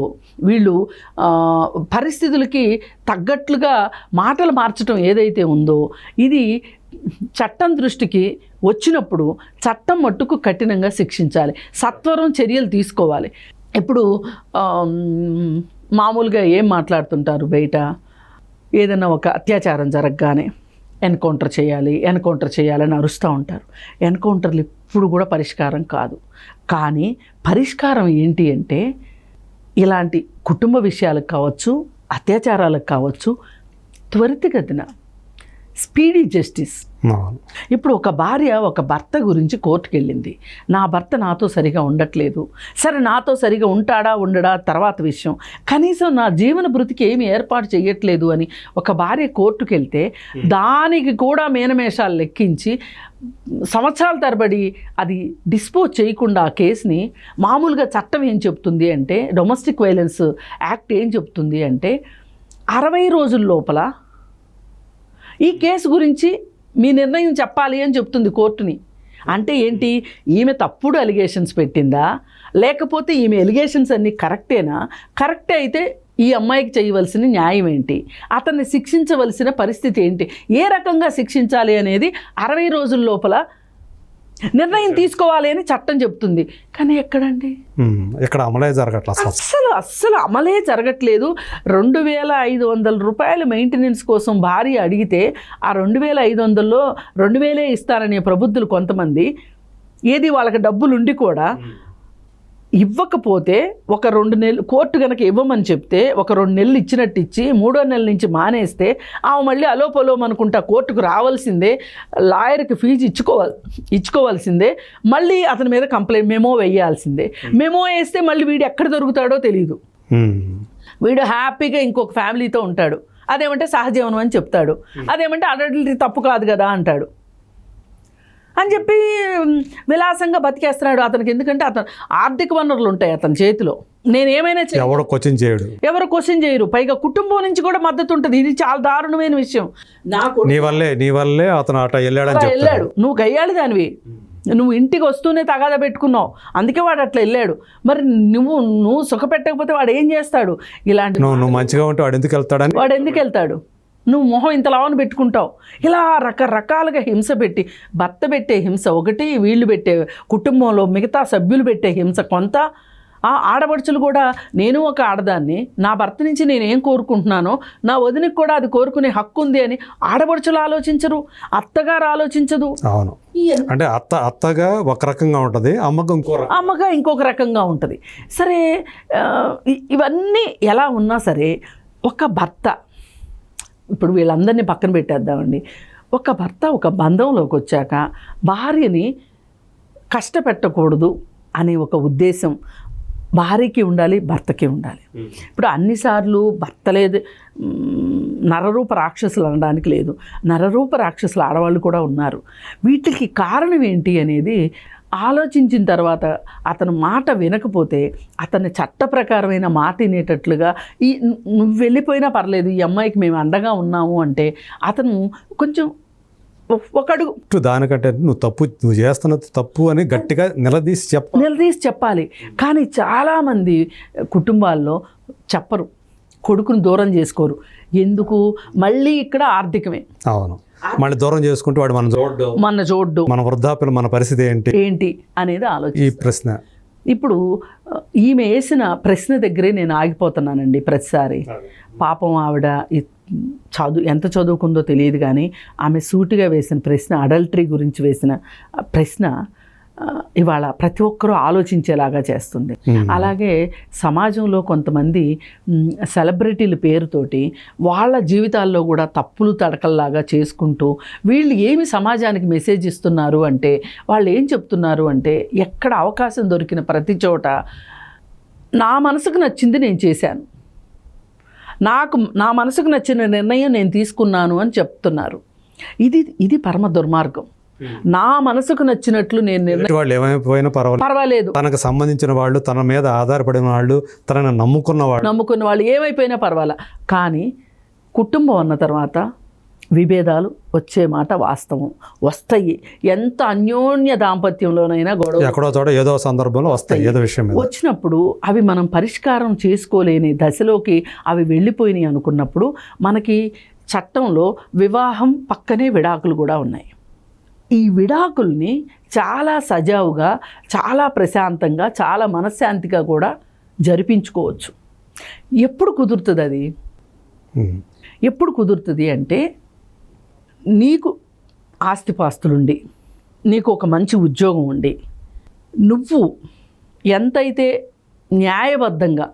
వీళ్ళు పరిస్థితులకి తగ్గట్లుగా మాటలు మార్చడం ఏదైతే ఉందో, ఇది చట్టం దృష్టికి వచ్చినప్పుడు చట్టం మట్టుకు కఠినంగా శిక్షించాలి, సత్వరం చర్యలు తీసుకోవాలి. ఇప్పుడు మామూలుగా ఏం మాట్లాడుతుంటారు బయట, ఏదైనా ఒక అత్యాచారం జరగగానే ఎన్కౌంటర్ చేయాలని అరుస్తూ ఉంటారు. ఎన్కౌంటర్లు ఇప్పుడు కూడా పరిష్కారం కాదు. కానీ పరిష్కారం ఏంటి అంటే ఇలాంటి కుటుంబ విషయాలకు కావచ్చు, అత్యాచారాలకు కావచ్చు, త్వరితగతిన స్పీడీ జస్టిస్. ఇప్పుడు ఒక భార్య ఒక భర్త గురించి కోర్టుకు వెళ్ళింది. నా భర్త నాతో సరిగా ఉండట్లేదు, సరే నాతో సరిగా ఉంటాడా ఉండడా తర్వాత విషయం, కనీసం నా జీవన భృతికి ఏమి ఏర్పాటు చేయట్లేదు అని ఒక భార్య కోర్టుకు వెళ్తే దానికి కూడా మేనమేషాలు లెక్కించి సంవత్సరాల తరబడి అది డిస్పోజ్ చేయకుండా ఆ కేసుని, మామూలుగా చట్టం ఏం చెప్తుంది అంటే, డొమెస్టిక్ వైలెన్స్ యాక్ట్ ఏం చెప్తుంది అంటే 60 రోజుల లోపల ఈ కేసు గురించి మీ నిర్ణయం చెప్పాలి అని చెప్తుంది కోర్టుని. అంటే ఏంటి, ఈమె తప్పుడు అలిగేషన్స్ పెట్టిందా, లేకపోతే ఈమె ఎలిగేషన్స్ అన్నీ కరెక్టేనా? కరెక్టే అయితే ఈ అమ్మాయికి చేయవలసిన న్యాయం ఏంటి, అతన్ని శిక్షించవలసిన పరిస్థితి ఏంటి, ఏ రకంగా శిక్షించాలి అనేది 60 రోజుల లోపల నిర్ణయం తీసుకోవాలి అని చట్టం చెప్తుంది. కానీ ఎక్కడండి, ఇక్కడ అమలే జరగట్లేదు, అస్సలు అమలే జరగట్లేదు. 2500 రూపాయలు మెయింటెనెన్స్ కోసం భార్య అడిగితే ఆ 2500లో 2000 ఇస్తారనే ప్రబుద్ధులు కొంతమంది, ఏది వాళ్ళకి డబ్బులు ఉండి కూడా ఇవ్వకపోతే ఒక 2 నెలలు కోర్టు కనుక ఇవ్వమని చెప్తే ఒక 2 నెలలు ఇచ్చినట్టు ఇచ్చి 3వ నెల నుంచి మానేస్తే ఆమె మళ్ళీ అలోపలోమనుకుంటా కోర్టుకు రావాల్సిందే, లాయర్కి ఫీజు ఇచ్చుకోవాల్సిందే, మళ్ళీ అతని మీద కంప్లైంట్ మెమో వేయాల్సిందే. మెమో వేస్తే మళ్ళీ వీడు ఎక్కడ దొరుకుతాడో తెలియదు. వీడు హ్యాపీగా ఇంకొక ఫ్యామిలీతో ఉంటాడు, అదేమంటే సహజీవనం అని చెప్తాడు, అదేమంటే అడల్టరీ తప్పు కాదు కదా అంటాడు అని చెప్పి విలాసంగా బతికేస్తున్నాడు అతనికి. ఎందుకంటే అతను ఆర్థిక వనరులు ఉంటాయి అతని చేతిలో, నేనేమైనా ఎవరు క్వశ్చన్ చేయరు. పైగా కుటుంబం నుంచి కూడా మద్దతు ఉంటుంది. ఇది చాలా దారుణమైన విషయం. నీ వల్లే అతను అట వెళ్ళాడు. నువ్వు గయ్యాలి దానివి, నువ్వు ఇంటికి వస్తూనే తగాదా పెట్టుకున్నావు, అందుకే వాడు అట్లా వెళ్ళాడు. మరి నువ్వు సుఖపెట్టకపోతే వాడు ఏం చేస్తాడు? ఇలాంటి నువ్వు మంచిగా ఉంటే వాడు ఎందుకు వెళ్తాడు? నువ్వు మొహం ఇంత లావును పెట్టుకుంటావు. ఇలా రకరకాలుగా హింస పెట్టి, భర్త పెట్టే హింస ఒకటి, వీళ్ళు పెట్టే కుటుంబంలో మిగతా సభ్యులు పెట్టే హింస కొంత, ఆడపడుచులు కూడా, నేను ఒక ఆడదాన్ని, నా భర్త నుంచి నేనేం కోరుకుంటున్నానో నా వదినకి కూడా అది కోరుకునే హక్కు ఉంది అని ఆడపడుచులు ఆలోచించరు, అత్తగారు ఆలోచించదు. అవును, అంటే అత్తగా ఒక రకంగా ఉంటుంది, అమ్మగా ఇంకొక రకంగా ఉంటుంది. సరే, ఇవన్నీ ఎలా ఉన్నా సరే ఒక భర్త, ఇప్పుడు వీళ్ళందరినీ పక్కన పెట్టేద్దామండి, ఒక భర్త ఒక బంధంలోకి వచ్చాక భార్యని కష్టపెట్టకూడదు అనే ఒక ఉద్దేశం భార్యకి ఉండాలి, భర్తకి ఉండాలి. ఇప్పుడు అన్నిసార్లు భర్త లేదు, నరరూప రాక్షసులు అనడానికి లేదు, నరరూప రాక్షసులు ఆడవాళ్ళు కూడా ఉన్నారు. వీటికి కారణం ఏంటి అనేది ఆలోచించిన తర్వాత అతను మాట వినకపోతే అతని చట్ట ప్రకారమైన మాట వినేటట్లుగా, నువ్వు వెళ్ళిపోయినా పర్లేదు, ఈ అమ్మాయికి మేము అండగా ఉన్నాము అంటే అతను కొంచెం ఒకడు దానికంటే నువ్వు చేస్తున్న తప్పు అని గట్టిగా నిలదీసి చెప్పాలి. కానీ చాలామంది కుటుంబాల్లో చెప్పరు, కొడుకుని దూరం చేసుకోరు. ఎందుకు? మళ్ళీ ఇక్కడ ఆర్థికమే. అవును, మళ్ళీ దూరం చేసుకుంటూ వాడు మన చూడ్డు, మన వృద్ధాప్యులు మన పరిస్థితి ఏంటి అనేది ఆలోచన. ఈ ప్రశ్న ఇప్పుడు ఈమె వేసిన ప్రశ్న దగ్గరే నేను ఆగిపోతున్నానండి ప్రతిసారి. పాపం ఆవిడ ఎంత చదువుకుందో తెలియదు, కానీ ఆమె సూటిగా వేసిన ప్రశ్న, అడల్టరీ గురించి వేసిన ప్రశ్న ఇవాళ ప్రతి ఒక్కరూ ఆలోచించేలాగా చేస్తుంది. అలాగే సమాజంలో కొంతమంది సెలబ్రిటీల పేరుతోటి వాళ్ళ జీవితాల్లో కూడా తప్పులు తడకల్లాగా చేసుకుంటూ వీళ్ళు ఏమి సమాజానికి మెసేజ్ ఇస్తున్నారు అంటే, వాళ్ళు ఏం చెప్తున్నారు అంటే, ఎక్కడ అవకాశం దొరికిన ప్రతి చోట నా మనసుకు నచ్చింది నేను చేశాను, నా మనసుకు నచ్చిన నిర్ణయం నేను తీసుకున్నాను అని చెప్తున్నారు. ఇది పరమ దుర్మార్గం. నా మనసుకు నచ్చినట్లు నేను వాళ్ళు ఏమైపోయినా పర్వాలేదు, తనకు సంబంధించిన వాళ్ళు, తన మీద ఆధారపడిన వాళ్ళు, తనను నమ్ముకున్న వాళ్ళు ఏమైపోయినా పర్వాలా. కానీ కుటుంబం అన్న తర్వాత విభేదాలు వచ్చే మాట వాస్తవం, వస్తాయి. ఎంత అన్యోన్య దాంపత్యంలోనైనా గొడవ ఎక్కడో చోట ఏదో సందర్భంలో వస్తాయి, ఏదో విషయం వచ్చినప్పుడు అవి మనం పరిష్కారం చేసుకోలేని దశలోకి అవి వెళ్ళిపోయినాయి అనుకున్నప్పుడు మనకి చట్టంలో వివాహం పక్కనే విడాకులు కూడా ఉన్నాయి. ఈ విడాకుల్ని చాలా సజావుగా, చాలా ప్రశాంతంగా, చాలా మనశ్శాంతిగా కూడా జరిపించుకోవచ్చు. ఎప్పుడు కుదురుతుంది అది? ఉమ్. ఎప్పుడు కుదురుతుంది అంటే నీకు ఆస్తిపాస్తులుండి, నీకు ఒక మంచి ఉద్యోగం ఉండి, నువ్వు ఎంతైతే న్యాయబద్ధంగా,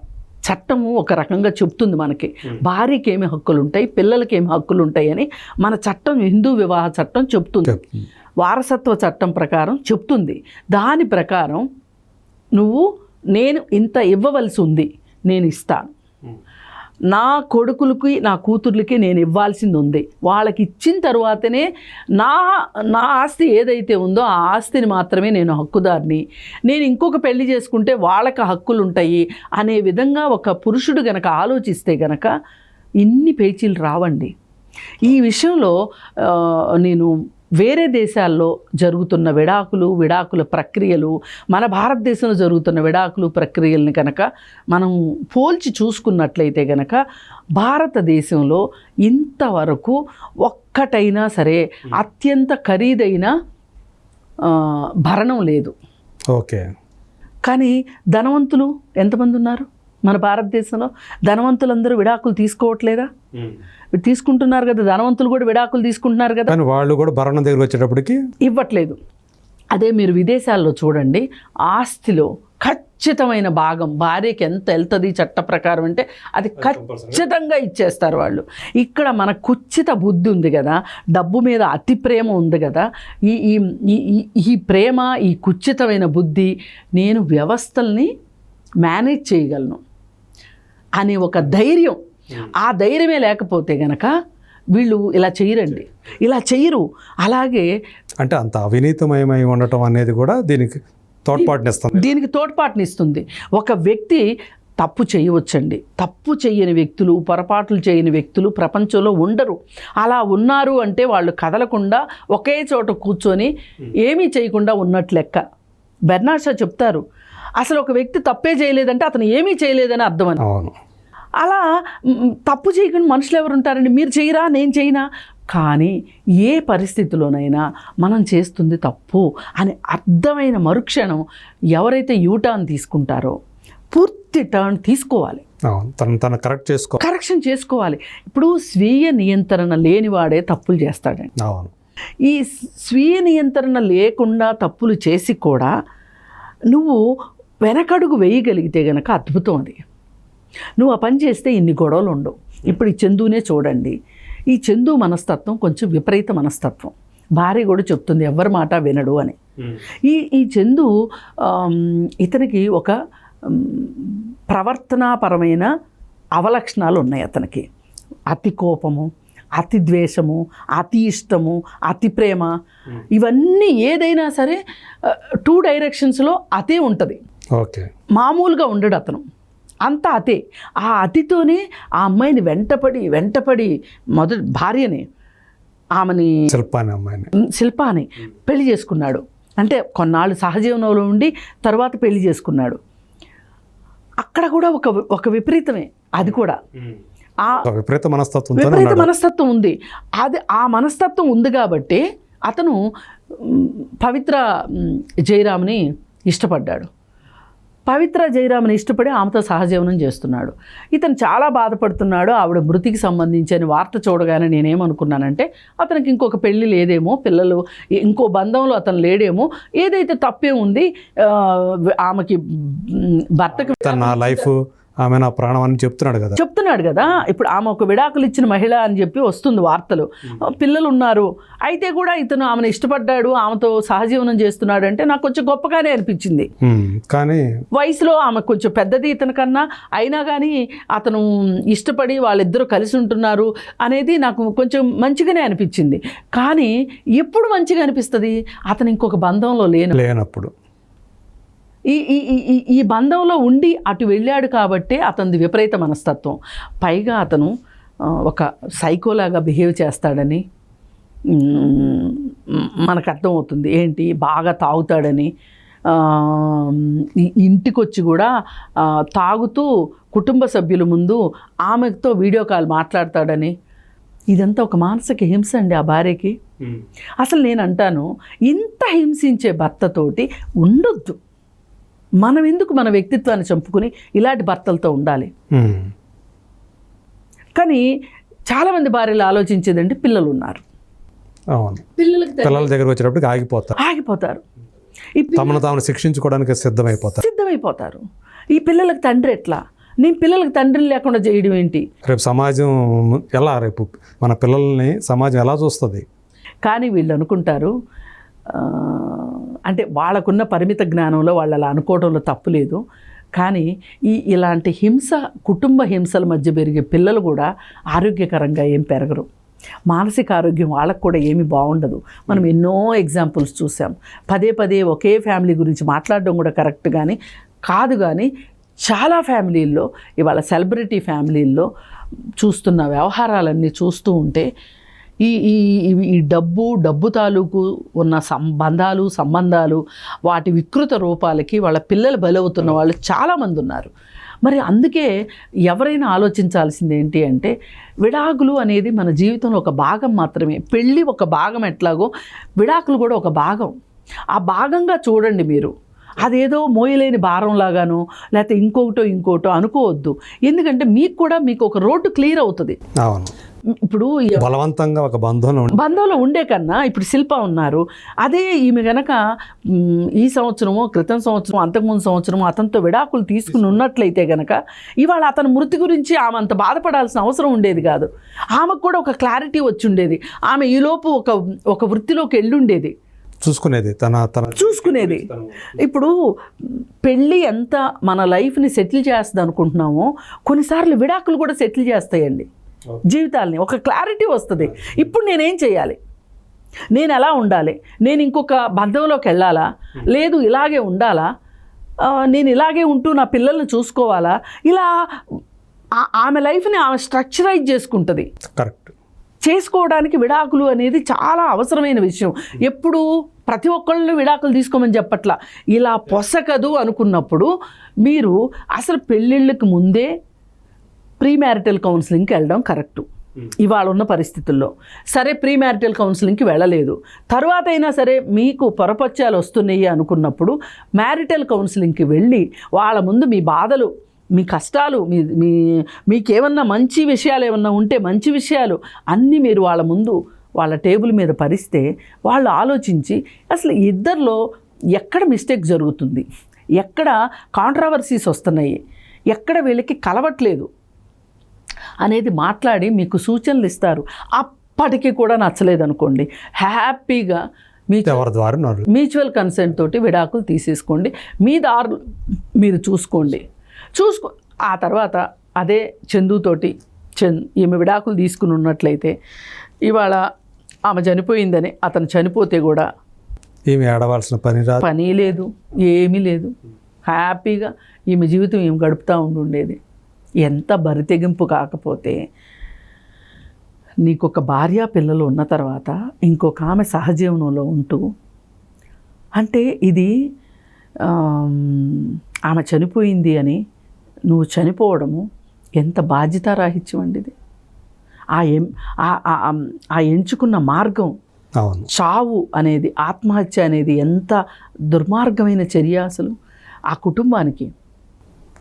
చట్టము ఒక రకంగా చెప్తుంది మనకి, భార్యకి ఏమి హక్కులు ఉంటాయి, పిల్లలకి ఏమి హక్కులు ఉంటాయి అని మన చట్టం, హిందూ వివాహ చట్టం చెప్తుంది, వారసత్వ చట్టం ప్రకారం చెప్తుంది. దాని ప్రకారం నువ్వు నేను ఇంత ఇవ్వవలసి ఉంది, నేను ఇస్తాను, నా కొడుకులకి నా కూతుర్లకి నేను ఇవ్వాల్సింది ఉంది, వాళ్ళకి ఇచ్చిన తర్వాతనే నా నా ఆస్తి ఏదైతే ఉందో ఆ ఆస్తిని మాత్రమే నేను హక్కుదారిని, నేను ఇంకొక పెళ్లి చేసుకుంటే వాళ్ళకి హక్కులు ఉంటాయి అనే విధంగా ఒక పురుషుడు గనక ఆలోచిస్తే గనక ఇన్ని పేచీలు రావండి. ఈ విషయంలో నేను వేరే దేశాల్లో జరుగుతున్న విడాకుల ప్రక్రియలు, మన భారతదేశంలో జరుగుతున్న విడాకులు ప్రక్రియల్ని కనుక మనం పోల్చి చూసుకున్నట్లయితే కనుక భారతదేశంలో ఇంతవరకు ఒక్కటైనా సరే అత్యంత ఖరీదైన భరణం లేదు. ఓకే. కానీ ధనవంతులు ఎంతమంది ఉన్నారు మన భారతదేశంలో? ధనవంతులందరూ విడాకులు తీసుకోవట్లేదా? తీసుకుంటున్నారు కదా, ధనవంతులు కూడా విడాకులు తీసుకుంటున్నారు కదా, కానీ వాళ్ళు కూడా భరణం దగ్గర వచ్చేటప్పటికి ఇవ్వట్లేదు. అదే మీరు విదేశాల్లో చూడండి, ఆస్తిలో ఖచ్చితమైన భాగం భార్యకి ఎంత వెళ్తుంది చట్ట ప్రకారం అంటే అది ఖచ్చితంగా ఇచ్చేస్తారు వాళ్ళు. ఇక్కడ మన కుచ్చిత బుద్ధి ఉంది కదా, డబ్బు మీద అతి ప్రేమ ఉంది కదా, ఈ ప్రేమ, ఈ కుచ్చితమైన బుద్ధి, నేను వ్యవస్థల్ని మేనేజ్ చేయగలను అనే ఒక ధైర్యం, ఆ ధైర్యమే లేకపోతే గనక వీళ్ళు ఇలా చేయరండి, ఇలా చేయరు. అలాగే అంటే అంత అవినీతమయమై ఉండటం అనేది కూడా దీనికి తోడ్పాటునిస్తుంది. ఒక వ్యక్తి తప్పు చేయవచ్చండి, తప్పు చేయని వ్యక్తులు, పొరపాట్లు చేయని వ్యక్తులు ప్రపంచంలో ఉండరు. అలా ఉన్నారు అంటే వాళ్ళు కదలకుండా ఒకే చోట కూర్చొని ఏమీ చేయకుండా ఉన్నట్లు లెక్క. బెర్నాడ్ షా చెప్తారు, అసలు ఒక వ్యక్తి తప్పే చేయలేదంటే అతను ఏమీ చేయలేదని అర్థం అని. అలా తప్పు చేయకుండా మనుషులు ఎవరు ఉంటారండి? మీరు చేయరా, నేను చేయనా? కానీ ఏ పరిస్థితిలోనైనా మనం చేస్తుంది తప్పు అని అర్థమైన మరుక్షణం ఎవరైతే యూటర్న్ తీసుకుంటారో పూర్తి టర్న్ తీసుకోవాలి, కరెక్షన్ చేసుకోవాలి. ఇప్పుడు స్వీయ నియంత్రణ లేనివాడే తప్పులు చేస్తాడండి. ఈ స్వీయ నియంత్రణ లేకుండా తప్పులు చేసి కూడా నువ్వు వెనకడుగు వేయగలిగితే గనక అద్భుతం అది. నువ్వు ఆ పని చేస్తే ఇన్ని గొడవలు ఉండవు. ఇప్పుడు ఈ చందునే చూడండి, ఈ చందు మనస్తత్వం కొంచెం విపరీత మనస్తత్వం. భార్య కూడా చెప్తుంది ఎవరి మాట వినడు అని. ఈ చందు ఇతనికి ఒక ప్రవర్తనాపరమైన అవలక్షణాలు ఉన్నాయి అతనికి. అతి కోపము, అతి ద్వేషము, అతి ఇష్టము, అతి ప్రేమ, ఇవన్నీ ఏదైనా సరే 2 డైరెక్షన్స్లో అతే ఉంటుంది. ఓకే. మామూలుగా ఉండడు అతను, అంతా అతే. ఆ అతితోనే ఆ అమ్మాయిని వెంటపడి మొదటి భార్యని, ఆమెని శిల్పాని పెళ్లి చేసుకున్నాడు. అంటే కొన్నాళ్ళు సహజీవనంలో ఉండి తర్వాత పెళ్లి చేసుకున్నాడు. అక్కడ కూడా ఒక విపరీతమే, అది కూడా విపరీత మనస్తత్వం ఉంది. అది ఆ మనస్తత్వం ఉంది కాబట్టి అతను పవిత్ర జయరామ్ని ఇష్టపడ్డాడు. పవిత్ర జయరామ్ని ఇష్టపడి ఆమెతో సహజీవనం చేస్తున్నాడు. ఇతను చాలా బాధపడుతున్నాడు. ఆవిడ మృతికి సంబంధించి అని వార్త చూడగానే నేనేమనుకున్నానంటే అతనికి ఇంకొక పెళ్ళి లేదేమో, పిల్లలు ఇంకో బంధంలో అతను లేడేమో, ఏదైతే తప్పే ఉంది ఆమెకి భర్తకి నా లైఫ్ ఆమె నా ప్రాణం అని చెప్తున్నాడు కదా. ఇప్పుడు ఆమె ఒక విడాకులు ఇచ్చిన మహిళ అని చెప్పి వస్తుంది వార్తలు. పిల్లలు ఉన్నారు, అయితే కూడా ఇతను ఆమెను ఇష్టపడ్డాడు, ఆమెతో సహజీవనం చేస్తున్నాడు అంటే నాకు కొంచెం గొప్పగానే అనిపించింది. కానీ వయసులో ఆమె కొంచెం పెద్దది ఇతని కన్నా, అయినా కానీ అతను ఇష్టపడి వాళ్ళిద్దరూ కలిసి ఉంటున్నారు అనేది నాకు కొంచెం మంచిగానే అనిపించింది. కానీ ఎప్పుడు మంచిగా అనిపిస్తుంది? అతను ఇంకొక బంధంలో లేనప్పుడు. ఈ బంధంలో ఉండి అటు వెళ్ళాడు కాబట్టి అతనిది విపరీత మనస్తత్వం. పైగా అతను ఒక సైకోలాగా బిహేవ్ చేస్తాడని మనకు అర్థమవుతుంది. ఏంటి, బాగా తాగుతాడని, ఇంటికొచ్చి కూడా తాగుతూ కుటుంబ సభ్యుల ముందు ఆమెతో వీడియో కాల్ మాట్లాడతాడని. ఇదంతా ఒక మానసిక హింస అండి ఆ భార్యకి. అసలు నేను అంటాను, ఇంత హింసించే భర్తతోటి ఉండొద్దు. మనం ఎందుకు మన వ్యక్తిత్వాన్ని చంపుకుని ఇలాంటి భర్తలతో ఉండాలి? కానీ చాలామంది భార్యలు ఆలోచించేదంటే పిల్లలు ఉన్నారు, అవును, పిల్లలకి పిల్లల దగ్గరకు వచ్చేటప్పటికి ఆగిపోతారు, తమను తాము శిక్షించుకోవడానికి సిద్ధమైపోతారు. ఈ పిల్లలకు తండ్రి ఎట్లా, నేను పిల్లలకు తండ్రిని లేకుండా చేయడం ఏంటి? రేపు సమాజం ఎలా, రేపు మన పిల్లల్ని సమాజం ఎలా చూస్తుంది? కానీ వీళ్ళు అనుకుంటారు, అంటే వాళ్ళకున్న పరిమిత జ్ఞానంలో వాళ్ళు అలా అనుకోవడంలో తప్పు లేదు. కానీ ఇలాంటి హింస, కుటుంబ హింసల మధ్య పెరిగే పిల్లలు కూడా ఆరోగ్యకరంగా ఏం పెరగరు, మానసిక ఆరోగ్యం వాళ్ళకు కూడా ఏమీ బాగుండదు. మనం ఎన్నో ఎగ్జాంపుల్స్ చూసాం. పదే పదే ఒకే ఫ్యామిలీ గురించి మాట్లాడడం కూడా కరెక్ట్ కాదు. కానీ చాలా ఫ్యామిలీల్లో, ఇవాళ సెలబ్రిటీ ఫ్యామిలీల్లో చూస్తున్న వ్యవహారాలన్నీ చూస్తూ ఉంటే ఈ డబ్బు తాలూకు ఉన్న సంబంధాలు వాటి వికృత రూపాలకి వాళ్ళ పిల్లలు బలవుతున్న వాళ్ళు చాలామంది ఉన్నారు. మరి అందుకే ఎవరైనా ఆలోచించాల్సింది ఏంటి అంటే, విడాకులు అనేది మన జీవితంలో ఒక భాగం మాత్రమే. పెళ్ళి ఒక భాగం ఎట్లాగో విడాకులు కూడా ఒక భాగం. ఆ భాగంగా చూడండి మీరు. అదేదో మోయలేని భారంలాగానో లేకపోతే ఇంకోటో అనుకోవద్దు. ఎందుకంటే మీకు ఒక రోడ్డు క్లియర్ అవుతుంది. అవును, ఇప్పుడు బలవంతంగా ఒక బంధంలో ఉండే కన్నా ఇప్పుడు శిల్ప ఉన్నారు, అదే ఈమె గనక ఈ సంవత్సరమో క్రితం సంవత్సరం అంతకుముందు సంవత్సరమో అతనితో విడాకులు తీసుకుని ఉన్నట్లయితే గనక ఇవాళ అతని మృతి గురించి ఆమె అంత బాధపడాల్సిన అవసరం ఉండేది కాదు. ఆమెకు కూడా ఒక క్లారిటీ వచ్చి ఉండేది. ఆమె ఈలోపు ఒక వృత్తిలోకి వెళ్ళుండేది, చూసుకునేది. ఇప్పుడు పెళ్ళి ఎంత మన లైఫ్ని సెటిల్ చేస్తుంది అనుకుంటున్నామో, కొన్నిసార్లు విడాకులు కూడా సెటిల్ చేస్తాయండి జీవితాలని. ఒక క్లారిటీ వస్తుంది. ఇప్పుడు నేనేం చేయాలి, నేను ఎలా ఉండాలి, నేను ఇంకొక బంధంలోకి వెళ్ళాలా, లేదు ఇలాగే ఉండాలా, నేను ఇలాగే ఉంటూ నా పిల్లల్ని చూసుకోవాలా, ఇలా ఆమె లైఫ్ని ఆమె స్ట్రక్చరైజ్ చేసుకుంటుంది. కరెక్ట్. చేసుకోవడానికి విడాకులు అనేది చాలా అవసరమైన విషయం. ఎప్పుడు ప్రతి ఒక్కళ్ళు విడాకులు తీసుకోమని చెప్పట్లా. ఇలా పొసకదు అనుకున్నప్పుడు మీరు అసలు పెళ్ళిళ్ళకి ముందే ప్రీ మ్యారిటల్ కౌన్సిలింగ్కి వెళ్ళడం కరెక్టు. ఇవాళ ఉన్న పరిస్థితుల్లో సరే ప్రీ మ్యారిటల్ కౌన్సిలింగ్కి వెళ్ళలేదు, తర్వాత అయినా సరే మీకు పొరపత్యాలు వస్తున్నాయి అనుకున్నప్పుడు మ్యారిటల్ కౌన్సిలింగ్కి వెళ్ళి వాళ్ళ ముందు మీ బాధలు, మీ కష్టాలు, మీకేమన్నా మంచి విషయాలు ఏమన్నా ఉంటే మంచి విషయాలు అన్నీ మీరు వాళ్ళ ముందు వాళ్ళ టేబుల్ మీద పరిస్తే వాళ్ళు ఆలోచించి అసలు ఇద్దరిలో ఎక్కడ మిస్టేక్ జరుగుతుంది, ఎక్కడ కాంట్రవర్సీస్ వస్తున్నాయి, ఎక్కడ వీళ్ళకి కలవట్లేదు అనేది మాట్లాడి మీకు సూచనలు ఇస్తారు. అప్పటికి కూడా నచ్చలేదు అనుకోండి, హ్యాపీగా మ్యూచువల్ కన్సెంట్ తోటి విడాకులు తీసేసుకోండి. మీ దారులు మీరు చూసుకోండి. ఆ తర్వాత అదే చందుతోటి ఈమె విడాకులు తీసుకుని ఉన్నట్లయితే ఇవాళ ఆమె చనిపోయిందని అతను చనిపోతే కూడా ఈమె ఆడవలసిన పని లేదు, ఏమీ లేదు. హ్యాపీగా ఈమె జీవితం ఏమి గడుపుతూ ఉండేది. ఎంత బరితెగింపు కాకపోతే, నీకొక భార్య పిల్లలు ఉన్న తర్వాత ఇంకొక ఆమె సహజీవనంలో ఉంటూ, అంటే ఇది ఆమె చనిపోయింది అని నువ్వు చనిపోవడము ఎంత బాధ్యతారాహిత్యం అండి ఇది. ఆ ఎంచుకున్న మార్గం, చావు అనేది, ఆత్మహత్య అనేది ఎంత దుర్మార్గమైన చర్య అసలు ఆ కుటుంబానికి.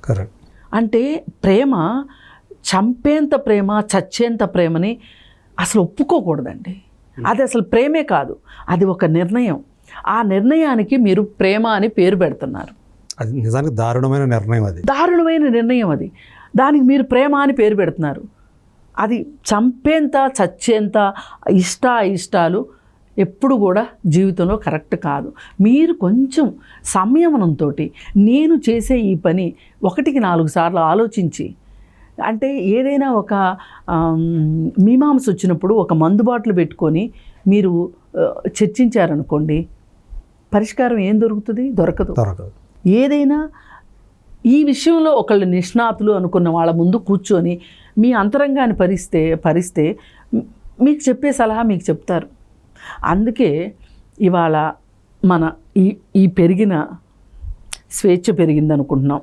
కరెక్ట్. అంటే ప్రేమ, చంపేంత ప్రేమ, చచ్చేంత ప్రేమని అసలు ఒప్పుకోకూడదండి. అది అసలు ప్రేమే కాదు, అది ఒక నిర్ణయం. ఆ నిర్ణయానికి మీరు ప్రేమ అని పేరు పెడుతున్నారు. అది నిజానికి దారుణమైన నిర్ణయం అది. దానికి మీరు ప్రేమ అని పేరు పెడుతున్నారు. అది చంపేంత చచ్చేంత ఇష్టాలు ఎప్పుడు కూడా జీవితంలో కరెక్ట్ కాదు. మీరు కొంచెం సంయమనంతో నేను చేసే ఈ పని 1-4 సార్లు ఆలోచించి, అంటే ఏదైనా ఒక మీమాంస వచ్చినప్పుడు ఒక మందుబాట్లు పెట్టుకొని మీరు చర్చించారనుకోండి, పరిష్కారం ఏం దొరకదు. ఏదైనా ఈ విషయంలో ఒకళ్ళు నిష్ణాతులు అనుకున్న వాళ్ళ ముందు కూర్చొని మీ అంతరంగాన్ని పరిస్తే మీకు చెప్పే సలహా మీకు చెప్తారు. అందుకే ఇవాళ మన ఈ పెరిగిన స్వేచ్ఛ పెరిగింది అనుకుంటున్నాం,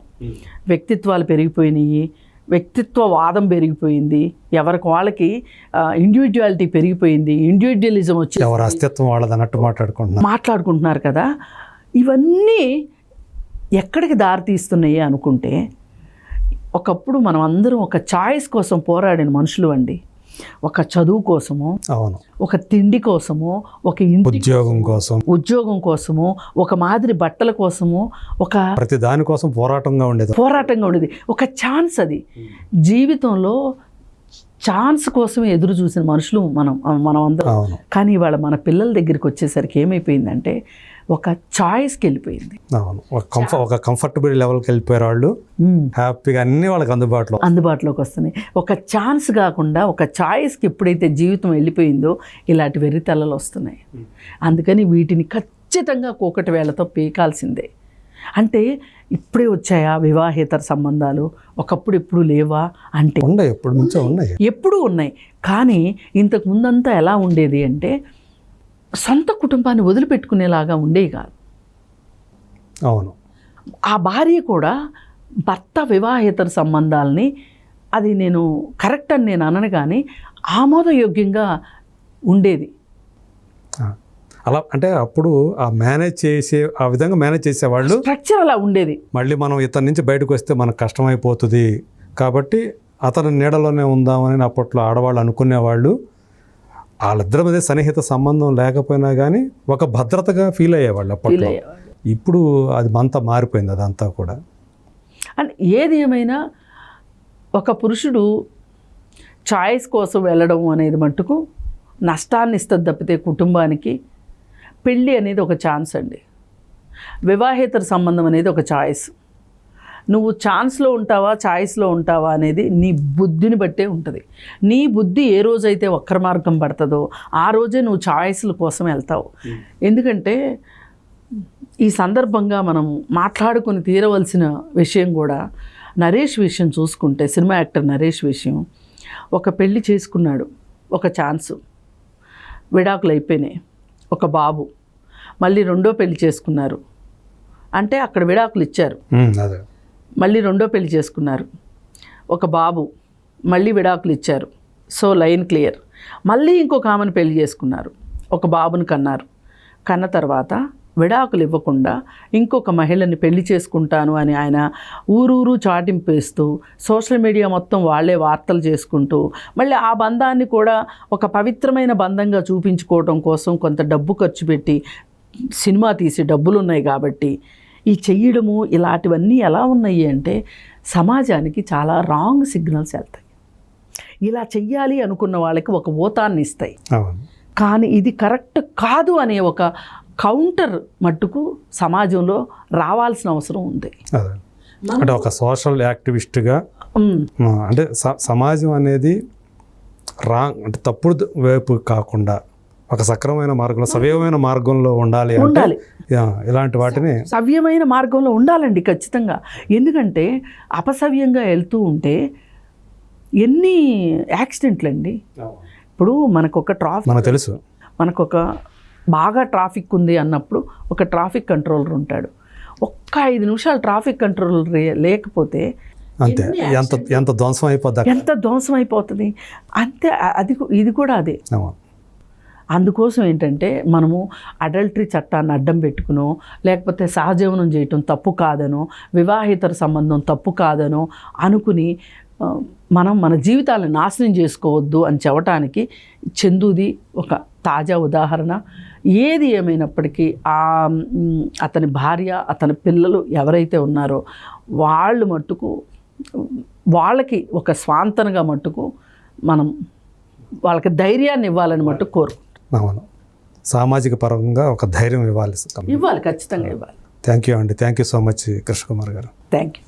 వ్యక్తిత్వాలు పెరిగిపోయినాయి, వ్యక్తిత్వవాదం పెరిగిపోయింది, ఎవరికి వాళ్ళకి ఇండివిజువాలిటీ పెరిగిపోయింది, ఇండివిజువలిజం వచ్చి ఎవరి అస్తిత్వం వాళ్ళదన్నట్టు మాట్లాడుకుంటున్నారు కదా. ఇవన్నీ ఎక్కడికి దారి తీస్తున్నాయి అనుకుంటే, ఒకప్పుడు మనం అందరం ఒక చాయిస్ కోసం పోరాడిన మనుషులు అండి. ఒక చదువు కోసమో, అవును, ఒక తిండి కోసమో, ఒక ఇంటి ఉద్యోగం కోసమో, ఒక మాదిరి బట్టల కోసమో, ఒక ప్రతి దానికోసం పోరాటంగా ఉండేది. ఒక ఛాన్స్. అది జీవితంలో ఛాన్స్ కోసమే ఎదురు చూసిన మనుషులు మనం అందరం. కానీ ఇవాళ మన పిల్లల దగ్గరికి వచ్చేసరికి ఏమైపోయిందంటే ఒక చాయిస్కి వెళ్ళిపోయింది. అవును, ఒక కంఫర్టబుల్ లెవెల్కి వెళ్ళిపోయారు వాళ్ళు. హ్యాపీగా అన్ని వాళ్ళకి అందుబాటులోకి వస్తున్నాయి. ఒక ఛాన్స్ కాకుండా ఒక చాయిస్కి ఎప్పుడైతే జీవితం వెళ్ళిపోయిందో ఇలాంటి వెర్రితలలు వస్తున్నాయి. అందుకని వీటిని ఖచ్చితంగా కూకటి వేళతో పీకాల్సిందే. అంటే ఇప్పుడే వచ్చాయా వివాహేతర సంబంధాలు, ఒకప్పుడు ఎప్పుడు లేవా అంటే ఎప్పుడూ ఉన్నాయి. కానీ ఇంతకు ముందంతా ఎలా ఉండేది అంటే సొంత కుటుంబాన్ని వదిలిపెట్టుకునేలాగా ఉండేవి కాదు. అవును, ఆ భార్య కూడా భర్త వివాహేతర సంబంధాలని, అది నేను కరెక్ట్ అని నేను అనను కానీ ఆమోదయోగ్యంగా ఉండేది. అలా అంటే అప్పుడు ఆ విధంగా మేనేజ్ చేసేవాళ్ళు. స్ట్రక్చర్ అలా ఉండేది. మళ్ళీ మనం ఇతని నుంచి బయటకు వస్తే మనకు కష్టమైపోతుంది కాబట్టి అతని నీడలోనే ఉందామని అప్పట్లో ఆడవాళ్ళు అనుకునేవాళ్ళు. వాళ్ళిద్దరి మధ్య సన్నిహిత సంబంధం లేకపోయినా కానీ ఒక భద్రతగా ఫీల్ అయ్యేవాళ్ళు అప్పట్లో. ఇప్పుడు అది అంతా మారిపోయింది, అదంతా కూడా. అండ్ ఏది ఏమైనా ఒక పురుషుడు చాయిస్ కోసం వెళ్ళడం అనేది మట్టుకు నష్టాన్ని ఇస్తుంది తప్పితే కుటుంబానికి. పెళ్ళి అనేది ఒక ఛాన్స్ అండి. వివాహేతర సంబంధం అనేది ఒక చాయిస్. నువ్వు ఛాన్స్లో ఉంటావా చాయిస్లో ఉంటావా అనేది నీ బుద్ధిని బట్టే ఉంటుంది. నీ బుద్ధి ఏ రోజైతే వక్ర మార్గం పడుతుందో ఆ రోజే నువ్వు చాయిస్ల కోసం వెళ్తావు. ఎందుకంటే ఈ సందర్భంగా మనం మాట్లాడుకొని తీరవలసిన విషయం కూడా నరేష్ విషయం చూసుకుంటే, సినిమా యాక్టర్ నరేష్ విషయం, ఒక పెళ్ళి చేసుకున్నాడు, ఒక ఛాన్సు, విడాకులు అయిపోయినాయి, ఒక బాబు, మళ్ళీ రెండో పెళ్లి చేసుకున్నారు అంటే అక్కడ విడాకులు ఇచ్చారు, మళ్ళీ రెండో పెళ్లి చేసుకున్నారు, ఒక బాబు, మళ్ళీ విడాకులు ఇచ్చారు. So line clear. మళ్ళీ ఇంకొక ఆమెను పెళ్లి చేసుకున్నారు, ఒక బాబుని కన్నారు. కన్న తర్వాత విడాకులు ఇవ్వకుండా ఇంకొక మహిళని పెళ్లి చేసుకుంటాను అని ఆయన ఊరూరు చాటింపు వేస్తూ సోషల్ మీడియా మొత్తం వాళ్ళే వార్తలు చేసుకుంటూ మళ్ళీ ఆ బంధాన్ని కూడా ఒక పవిత్రమైన బంధంగా చూపించుకోవడం కోసం కొంత డబ్బు ఖర్చు పెట్టి సినిమా తీసి డబ్బులు ఉన్నాయి కాబట్టి ఈ చెయ్యడము ఇలాంటివన్నీ ఎలా ఉన్నాయి అంటే సమాజానికి చాలా రాంగ్ సిగ్నల్స్ వెళ్తాయి. ఇలా చెయ్యాలి అనుకున్న వాళ్ళకి ఒక ఊతాన్ని ఇస్తాయి. కానీ ఇది కరెక్ట్ కాదు అనే ఒక కౌంటర్ మట్టుకు సమాజంలో రావాల్సిన అవసరం ఉంది. అంటే ఒక సోషల్ యాక్టివిస్ట్గా అంటే సమాజం అనేది అంటే తప్పుడు వైపు కాకుండా ఒక సక్రమమైన మార్గంలో సవ్యమైన మార్గంలో ఉండాలి. ఇలాంటి వాటిని సవ్యమైన మార్గంలో ఉండాలండి ఖచ్చితంగా. ఎందుకంటే అపసవ్యంగా వెళ్తూ ఉంటే ఎన్ని యాక్సిడెంట్లు అండి. ఇప్పుడు మనకు తెలుసు, మనకొక బాగా ట్రాఫిక్ ఉంది అన్నప్పుడు ఒక ట్రాఫిక్ కంట్రోలర్ ఉంటాడు. ఒక్క 5 నిమిషాలు ట్రాఫిక్ కంట్రోలర్ లేకపోతే అంతే ఎంత ధ్వంసం అయిపోతుంది. అంతే ఇది కూడా అదే. అందుకోసం ఏంటంటే మనము అడల్టరీ చట్టాన్ని అడ్డం పెట్టుకునో లేకపోతే సహజీవనం చేయటం తప్పు కాదనో వివాహేతర సంబంధం తప్పు కాదనో అనుకుని మనం మన జీవితాలను నాశనం చేసుకోవద్దు అని చెప్పడానికి చందుది ఒక తాజా ఉదాహరణ. ఏది ఏమైనప్పటికీ అతని భార్య అతని పిల్లలు ఎవరైతే ఉన్నారో వాళ్ళు మట్టుకు వాళ్ళకి ఒక స్వాంతనగా మట్టుకు మనం వాళ్ళకి ధైర్యాన్ని ఇవ్వాలని మట్టుకు కోరుకుంటాం. అవును, సామాజిక పరంగా ఒక ధైర్యం ఇవ్వాలి, ఖచ్చితంగా ఇవ్వాలి. థ్యాంక్ యూ అండి. Thank you so much Krishna Kumar గారు. Thank you.